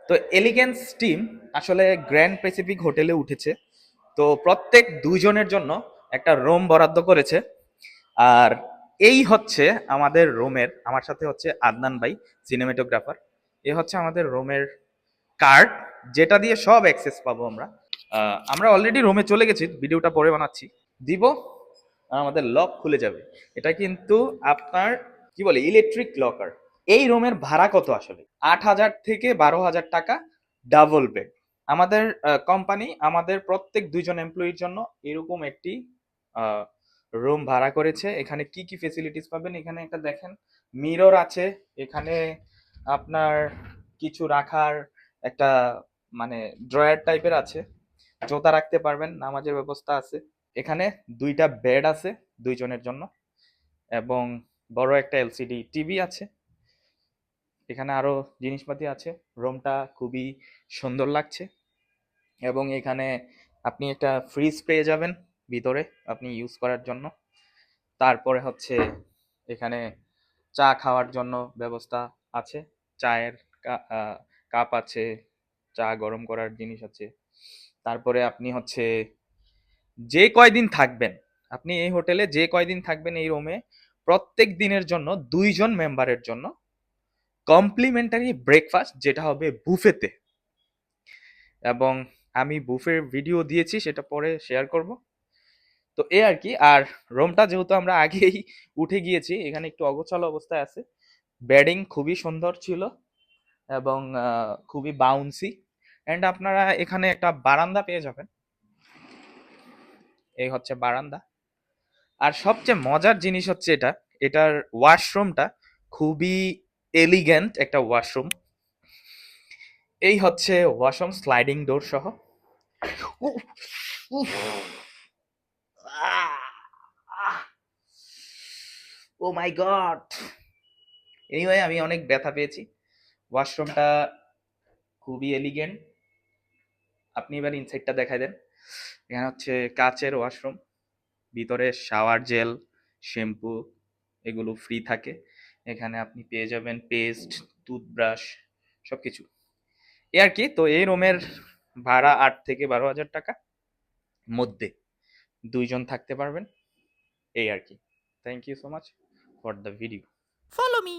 তো elegance team আসলে grand Pacific হোটেলে উঠেছে। তো প্রত্যেক দুইজনের জন্য একটা রুম বরাদ্দ করেছে। আর এই হচ্ছে আমাদের রুমের, আমার সাথে হচ্ছে আদনান ভাই, সিনেমেটোগ্রাফার। এ হচ্ছে আমাদের রুমের কার্ড, যেটা দিয়ে সব অ্যাক্সেস পাবো আমরা। আমরা অলরেডি রুমে চলে গেছি, ভিডিওটা পরে বানাচ্ছি, দিব আর আমাদের লক খুলে যাবে। এটা কিন্তু আপনার কি বলে ইলেকট্রিক লকার। এই রুমের ভাড়া কত আসলে? 8,000 থেকে 12,000 টাকা, ডাবল বেড। আমাদের কোম্পানি আমাদের প্রত্যেক দুইজন এমপ্লয়ির জন্য এরকম একটি রুম ভাড়া করেছে। এখানে কি কি ফেসিলিটিস পাবেন, এখানে একটা দেখেন মিরর আছে, এখানে আপনার কিছু রাখার একটা মানে ড্রয়ার টাইপের আছে, জুতা রাখতে পারবেন, নামাজের ব্যবস্থা আছে। এখানে দুইটা বেড আছে দুইজনের জন্য, এবং বড় একটা এলসিডি টিভি আছে। এখানে আরো জিনিসপাতি আছে। রুমটা খুবই সুন্দর লাগছে, এবং এখানে আপনি একটা ফ্রিজ পেয়ে যাবেন ভিতরে আপনি ইউজ করার জন্য। তারপরে হচ্ছে এখানে চা খাওয়ার জন্য ব্যবস্থা আছে, চায়ের কাপ আছে, চা গরম করার জিনিস আছে। তারপরে আপনি হচ্ছে যে কয়দিন থাকবেন, আপনি এই হোটেলে যে কয়দিন থাকবেন এই রুমে, প্রত্যেক দিনের জন্য দুইজন মেম্বারের জন্য কমপ্লিমেন্টারি ব্রেকফাস্ট, যেটা হবে বুফেতে। এবং আমি বুফের ভিডিও দিয়েছি, সেটা পরে শেয়ার করব। তো এই আর কি। আর রুমটা যেহেতু আমরা আগেই উঠে গিয়েছি, এখানে একটু অগোছালো অবস্থায় আছে। বেডিং খুবই সুন্দর ছিল, এবং খুবই বাউন্সি। অ্যান্ড আপনারা এখানে একটা বারান্দা পেয়ে যাবেন। এই হচ্ছে বারান্দা। আর সবচেয়ে মজার জিনিস হচ্ছে এটার ওয়াশরুমটা খুবই এলিগেন্ট একটা ওয়াশরুম। এই হচ্ছে ওয়াশরুম, স্লাইডিং ডোর সহ। উফ, উফ, ও মাই গড। এনিওয়ে, আমি অনেক ব্যথা পেয়েছি। ওয়াশরুমটা খুবই এলিগেন্ট। আপনি এবার ইনসাইডটা দেখাই দেন। এখানে হচ্ছে কাচের ওয়াশরুম, ভিতরে শাওয়ার জেল, শ্যাম্পু এগুলো ফ্রি থাকে। এখানে আপনি পেয়ে যাবেন পেস্ট, টুথব্রাশ, সবকিছু। এই আর কি। তো এই রুমের ভাড়া 8 থেকে 12 হাজার টাকা মধ্যে দুইজন থাকতে পারবেন। এই আর কি। Thank you so much for the video. Follow me.